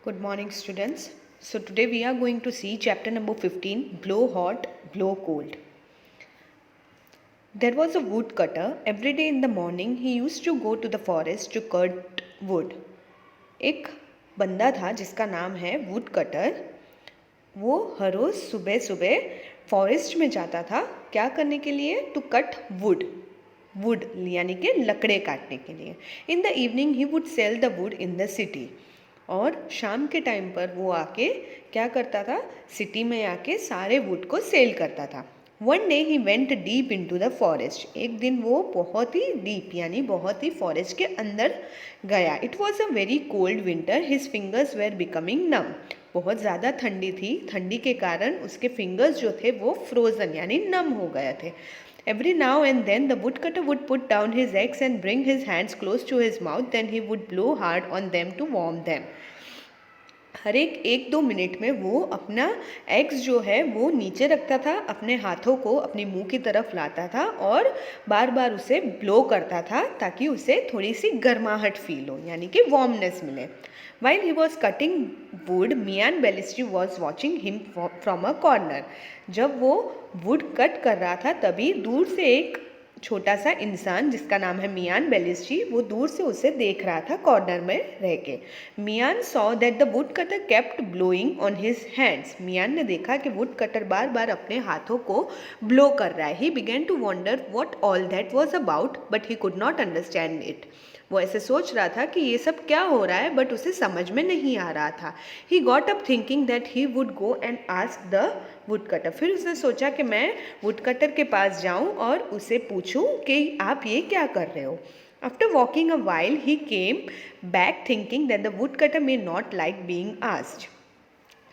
Good morning, students. So, today we are going to see chapter number 15, Blow Hot, Blow Cold. There was a woodcutter. Every day in the morning, he used to go to the forest to cut wood. एक बंदा था जिसका नाम है would cutter. वो हर रोज़ सुबह सुबह forest में जाता था. क्या करने के लिए? टू कट वुड यानी कि लकड़े काटने के लिए. In the evening he would sell the wood in the city. और शाम के टाइम पर वो आके क्या करता था? सिटी में आके सारे वुड को सेल करता था. One day he went deep into the forest. एक दिन वो बहुत ही डीप यानी बहुत ही फॉरेस्ट के अंदर गया. It was a very cold winter. His fingers were becoming numb. बहुत ज़्यादा ठंडी थी. ठंडी के कारण उसके फिंगर्स जो थे वो फ्रोज़न यानी नम हो गए थे. Every now and then the woodcutter would put down his axe and bring his hands close to his mouth. Then he would blow hard on them to warm them. हर एक दो minute में वो अपना x जो है वो नीचे रखता था, अपने हाथों को अपने मुंह की तरफ लाता था और बार बार उसे ब्लो करता था ताकि उसे थोड़ी सी गर्माहट फील हो यानी कि वार्मनेस मिले. While he was cutting wood, Miyan बेलिस्ट्री was watching him from a corner. जब वो वुड कट कर रहा था तभी दूर से एक छोटा सा इंसान जिसका नाम है मियान बेलिस्ट्री वो दूर से उसे देख रहा था कॉर्नर में रह के. Mian saw that the would cutter kept blowing on his hands. Mian ने देखा कि वुड कटर बार बार अपने हाथों को ब्लो कर रहा है. He began to wonder what all that was about but he could not understand it. वो ऐसे सोच रहा था कि ये सब क्या हो रहा है बट उसे समझ में नहीं आ रहा था. He got up thinking that he would go and ask the wood cutter. फिर उसने सोचा कि मैं वुड कटर के पास जाऊं और उसे पूछूं कि आप ये क्या कर रहे हो. After walking a while he came back thinking that the would cutter may not like being asked.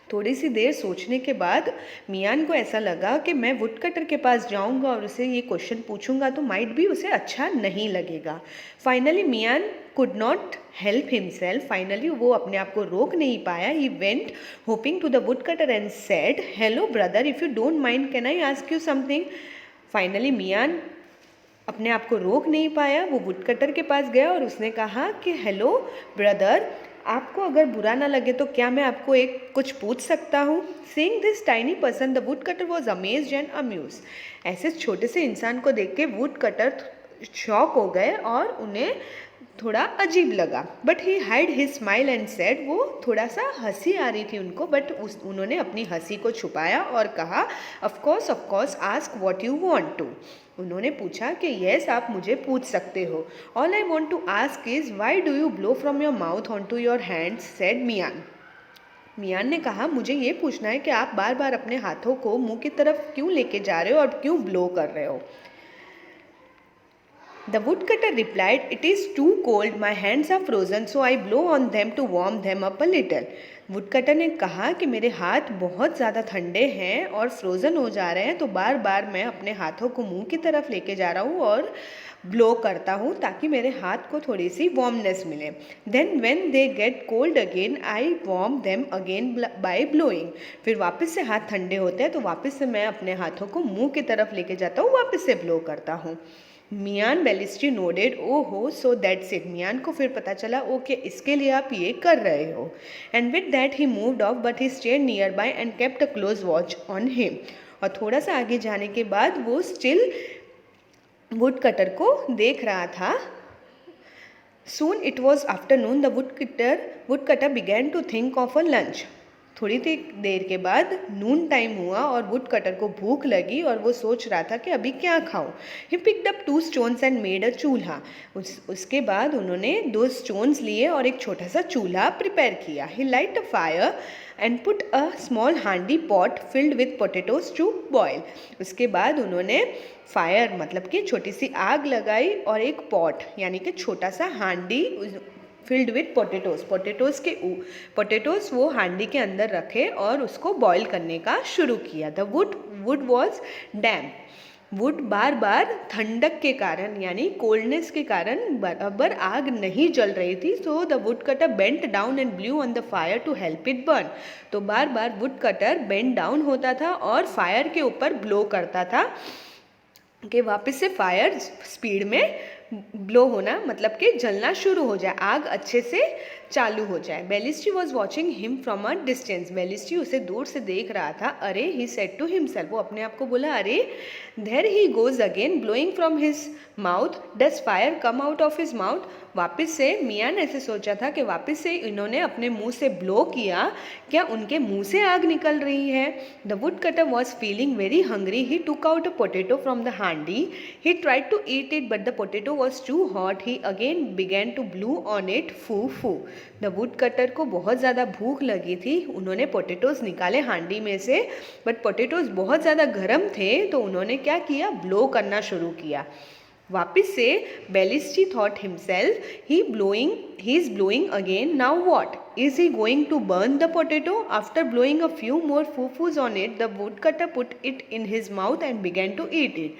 थोड़ी सी देर सोचने के बाद मियान को ऐसा लगा कि मैं वुड कटर के पास जाऊंगा और उसे ये क्वेश्चन पूछूंगा तो माइट भी उसे अच्छा नहीं लगेगा. Finally Mian could not help himself. Finally वो अपने आप को रोक नहीं पाया. He went hopping to the would cutter and said, hello brother, if you don't mind can I ask you something. Finally Mian अपने आप को रोक नहीं पाया. वो वुड कटर के पास गया और उसने कहा कि हेलो ब्रदर, आपको अगर बुरा ना लगे तो क्या मैं आपको एक कुछ पूछ सकता हूँ. Seeing this tiny person the would cutter was amazed and amuse. ऐसे छोटे से इंसान को देख के वुड कटर शॉक हो गए और उन्हें थोड़ा अजीब लगा. But he hide his smile and said. वो थोड़ा सा हंसी आ रही थी उनको बट उन्होंने अपनी हंसी को छुपाया और कहा, of course ask what you want to. उन्होंने पूछा कि यस, आप मुझे पूछ सकते हो. All I want to ask is why do you blow from your mouth on to your hands, said Mian. Mian ने कहा, मुझे ये पूछना है कि आप बार बार अपने हाथों को मुंह की तरफ क्यों लेके जा रहे हो और क्यों ब्लो कर रहे हो. The woodcutter replied, it is too cold, my hands are frozen, so I blow on them to warm them up a little. Woodcutter ने कहा कि मेरे हाथ बहुत ज़्यादा ठंडे हैं और फ्रोज़न हो जा रहे हैं तो बार बार मैं अपने हाथों को मुंह की तरफ लेके जा रहा हूँ और ब्लो करता हूँ ताकि मेरे हाथ को थोड़ी सी वार्मनेस मिले. Then when they get cold again I warm them again by blowing. फिर वापस से हाथ ठंडे होते हैं तो वापस से मैं अपने हाथों को मुंह की तरफ लेके जाता हूँ, वापस से ब्लो करता हूँ. मियान बेलिस्ट्री नोडेड. ओहो, सो दैट्स इट. मियान को फिर पता चला ओके इसके लिए आप ये कर रहे हो. And with that he moved of but he stayed near by and kept a close watch on him. और थोड़ा सा आगे जाने के बाद वो स्टिल वुड कटर को देख रहा था. Soon it was afternoon. The would cutter began to think of a lunch. थोड़ी देर के बाद नून टाइम हुआ और वुड कटर को भूख लगी और वो सोच रहा था कि अभी क्या खाऊं. He picked up 2 stones and made a चूल्हा. उसके बाद उन्होंने 2 stones लिए और एक छोटा सा चूल्हा प्रिपेयर किया. He light a fire and put a small handi pot filled with potatoes to boil. उसके बाद उन्होंने फायर मतलब कि छोटी सी आग लगाई और एक पॉट यानी कि छोटा सा हांडी फिल्ड विथ पोटैटोज वो हांडी के अंदर रखे और उसको बॉईल करने का शुरू किया. The wood was damp. Wood बार बार ठंडक के कारण यानी कोल्डनेस के कारण बराबर आग नहीं जल रही थी. So the would cutter bent down and blew on the fire to help it burn. तो बार बार वुड कटर बेंट डाउन होता था और फायर के ऊपर ब्लो करता था कि वापस से फायर स्पीड में ब्लो होना मतलब कि जलना शुरू हो जाए, आग अच्छे से चालू हो जाए। Belistri was watching him from a distance, Belistri उसे दूर से देख रहा था। अरे, ही सेड टू हिमसेल्फ, वो अपने आप को बोला, अरे there he goes again blowing from his mouth, does fire come out of his mouth. वापस से मियाँ ने ऐसे सोचा था कि वापस से इन्होंने अपने मुंह से ब्लो किया, क्या उनके मुंह से आग निकल रही है। The would cutter was feeling very hungry, he took out a potato from the handi, he tried to eat it but the potato was too hot, he again began to blow on it, फू फू। The wood cutter को बहुत ज़्यादा भूख लगी थी, उन्होंने potatoes निकाले हांडी में से, बट पोटैटोज बहुत ज़्यादा गर्म थे तो उन्होंने क्या किया, ब्लो करना शुरू किया। वापिस से Belistri thought himself, he is blowing again, now what, is he going to burn the potato. After blowing a few more फूफूज on it, the would cutter put it in his mouth and began to eat it.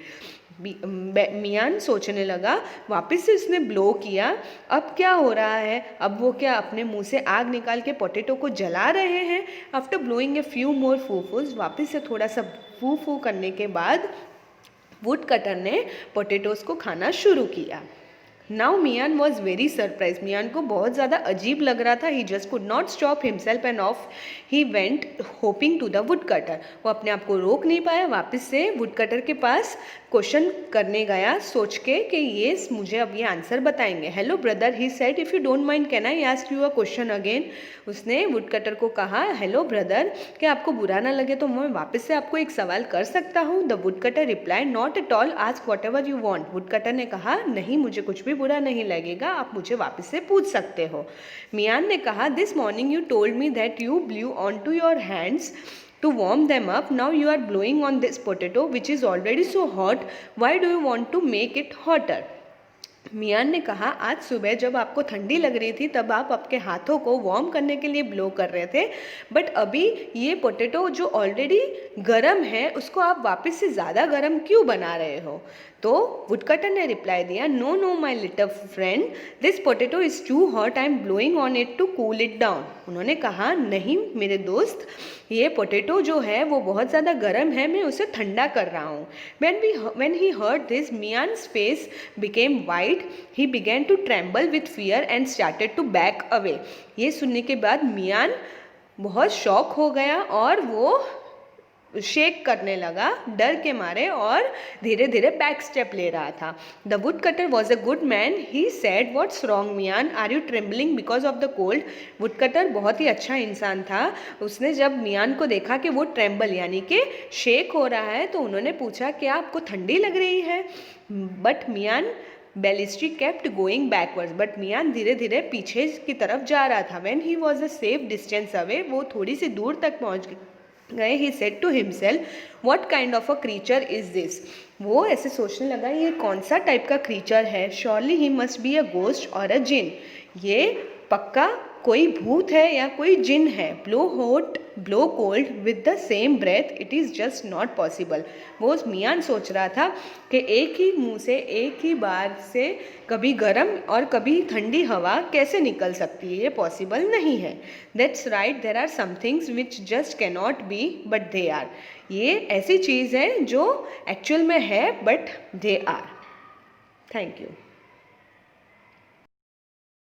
Mian सोचने लगा, वापस से उसने blow किया, अब क्या हो रहा है, अब वो क्या अपने मुंह से आग निकाल के पोटैटो को जला रहे हैं। After blowing a few more फूफूज, वापस से थोड़ा सा फू फू करने के बाद वुड कटर ने पोटैटोज़ को खाना शुरू किया। Now Mian was very surprise, Mian को बहुत ज़्यादा अजीब लग रहा था। He just could not stop himself and off he went hopping to the would cutter, वो अपने आप को रोक नहीं पाया, वापस से वुड कटर के पास क्वेश्चन करने गया, सोच के कि ये मुझे अब ये आंसर बताएंगे। Hello brother, he said, if you don't mind can I ask you a question again. उसने वुड कटर को कहा, हेलो ब्रदर, क्या आपको बुरा ना लगे तो मैं वापस से आपको एक सवाल कर सकता हूँ। The wood cutter reply, not at all, ask what ever you want. Would cutter ने कहा, नहीं, मुझे कुछ भी बुरा नहीं लगेगा, आप मुझे वापस से पूछ सकते हो। मियान ने कहा, this morning you told me that you blew on to your hands to warm them up, now you are blowing on this potato which is already so hot, why do you want to make it hotter? मियान ने कहा, आज सुबह जब आपको ठंडी लग रही थी तब आप आपके हाथों को वार्म करने के लिए ब्लो कर रहे थे, बट अभी ये पोटैटो जो ऑलरेडी गर्म है उसको आप वापस से ज़्यादा गर्म क्यों बना रहे हो। तो वुडकटर ने रिप्लाई दिया, no no my little friend, this potato is too hot, I am blowing on it to cool it down. उन्होंने कहा, नहीं मेरे दोस्त, ये पोटैटो जो है वो बहुत ज़्यादा गर्म है, मैं उसे ठंडा कर रहा हूँ। When he heard this, Mian's face became white. He began to tremble with fear and started to back away. ये सुनने के बाद मियान बहुत शॉक हो गया और वो शेक करने लगा डर के मारे और धीरे धीरे बैक स्टेप ले रहा था। The would cutter was a good man, he said, what's wrong Mian, are you trembling because of the cold. Woodcutter बहुत ही अच्छा इंसान था, उसने जब मियान को देखा कि वो ट्रेम्बल यानी कि शेक हो रहा है तो उन्होंने पूछा, क्या आपको ठंडी लग रही है। But Mian Belistri kept going backwards, but Mian धीरे धीरे पीछे की तरफ जा रहा था। When he was a safe distance away, वो थोड़ी सी दूर तक पहुँच गए। He said to himself, what kind of a creature is this. वो ऐसे सोचने लगा, ये कौन सा टाइप का क्रीचर है। Surely he must be a ghost और अ जिन, ये पक्का कोई भूत है या कोई जिन है। Blow hot blow cold with the same breath, it is just not possible. वो मियान सोच रहा था कि एक ही मुंह से एक ही बार से कभी गर्म और कभी ठंडी हवा कैसे निकल सकती है, ये पॉसिबल नहीं है। That's right, there are some things which just cannot be but they are. ये ऐसी चीज़ है जो एक्चुअल में है but they are. Thank you.